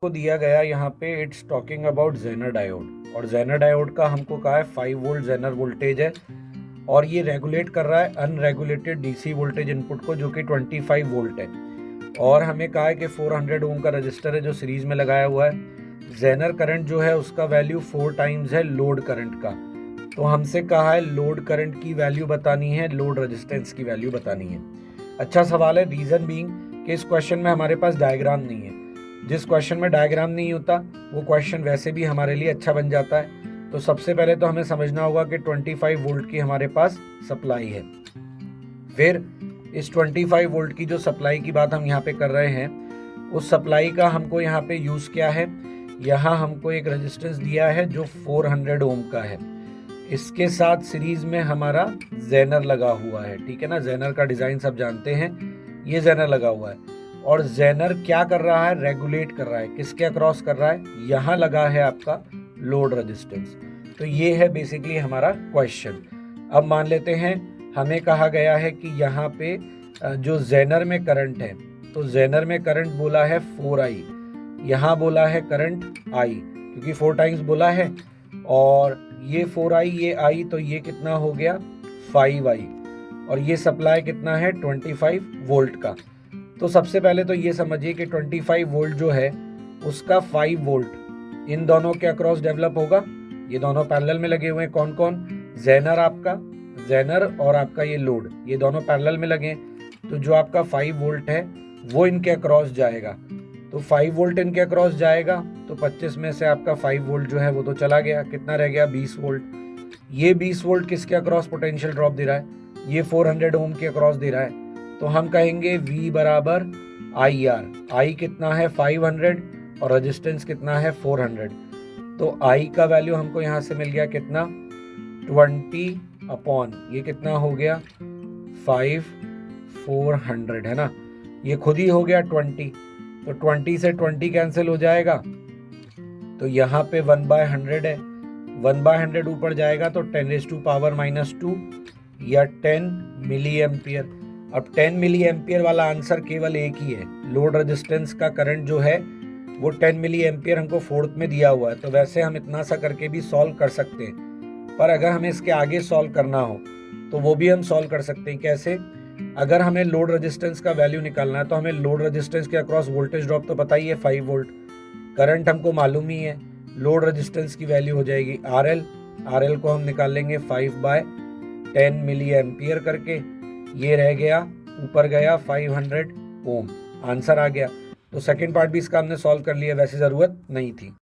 को दिया गया यहाँ पे it's talking about zener diode, और जेनर डायोड का हमको कहा है 5 वोल्ट जेनर वोल्टेज है, और ये रेगुलेट कर रहा है अनरेगुलेटेड डीसी वोल्टेज इनपुट को जो कि 25 वोल्ट है। और हमें कहा है कि 400 ओम का रजिस्टर है जो सीरीज में लगाया हुआ है। जेनर करंट जो है उसका वैल्यू 4 टाइम्स है लोड करंट का। तो हमसे कहा है लोड करंट की वैल्यू बतानी है, लोड रेजिस्टेंस की वैल्यू बतानी है। अच्छा सवाल है, रीजन बीइंग कि इस क्वेश्चन में हमारे पास डायग्राम नहीं है। जिस क्वेश्चन में डायग्राम नहीं होता वो क्वेश्चन वैसे भी हमारे लिए अच्छा बन जाता है। तो सबसे पहले तो हमें समझना होगा कि 25 वोल्ट की हमारे पास सप्लाई है। फिर इस 25 वोल्ट की जो सप्लाई की बात हम यहाँ पे कर रहे हैं, उस सप्लाई का हमको यहाँ पे यूज क्या है, यहाँ हमको एक रेजिस्टेंस दिया है जो 400 ओम का है। इसके साथ सीरीज में हमारा जेनर लगा हुआ है, ठीक है ना। जेनर का डिजाइन सब जानते हैं, ये जेनर लगा हुआ है। और जेनर क्या कर रहा है, रेगुलेट कर रहा है, किसके अक्रॉस कर रहा है, यहाँ लगा है आपका लोड रेजिस्टेंस। तो ये है बेसिकली हमारा क्वेश्चन। अब मान लेते हैं हमें कहा गया है कि यहाँ पे जो जेनर में करंट है, तो जेनर में करंट बोला है 4i, यहाँ बोला है करंट i, क्योंकि 4 टाइम्स बोला है, और ये 4i ये i, तो ये कितना हो गया 5i, और ये सप्लाई कितना है 25 वोल्ट का। तो सबसे पहले तो ये समझिए कि 25 वोल्ट जो है उसका 5 वोल्ट इन दोनों के अक्रॉस डेवलप होगा। ये दोनों पैरेलल में लगे हुए हैं, कौन कौन, जेनर आपका, जेनर और आपका ये लोड, ये दोनों पैरेलल में लगे हैं। तो जो आपका 5 वोल्ट है वो इनके अक्रॉस जाएगा। तो 5 वोल्ट इनके अक्रॉस जाएगा, तो 25 में से आपका 5 वोल्ट जो है वो तो चला गया, कितना रह गया 20 वोल्ट। ये 20 वोल्ट किसके अक्रॉस पोटेंशियल ड्रॉप दे रहा है, ये 400 ओम के अक्रॉस दे रहा है। तो हम कहेंगे V बराबर IR, I कितना है 500 और रेजिस्टेंस कितना है 400। तो I का वैल्यू हमको यहाँ से मिल गया कितना 20 अपॉन ये कितना हो गया 5 400 है ना, ये खुद ही हो गया 20। तो 20 से 20 कैंसिल हो जाएगा, तो यहाँ पे 1/100 है, 1/100 ऊपर जाएगा तो 10⁻⁻2 या 10 मिली एम्पियर। अब 10 मिली एम्पियर वाला आंसर केवल एक ही है, लोड रेजिस्टेंस का करंट जो है वो 10 मिली एम्पियर हमको फोर्थ में दिया हुआ है। तो वैसे हम इतना सा करके भी सॉल्व कर सकते हैं, पर अगर हमें इसके आगे सॉल्व करना हो तो वो भी हम सॉल्व कर सकते हैं। कैसे, अगर हमें लोड रेजिस्टेंस का वैल्यू निकालना है तो हमें लोड रेजिस्टेंस के अक्रॉस वोल्टेज ड्रॉप तो पता ही है 5 वोल्ट, करंट हमको मालूम ही है, लोड रेजिस्टेंस की वैल्यू हो जाएगी RL को हम निकाल लेंगे 5/10 मिली एम्पियर करके, ये रह गया ऊपर गया 500 ओम, आंसर आ गया। तो सेकंड पार्ट भी इसका हमने सॉल्व कर लिया, वैसे ज़रूरत नहीं थी।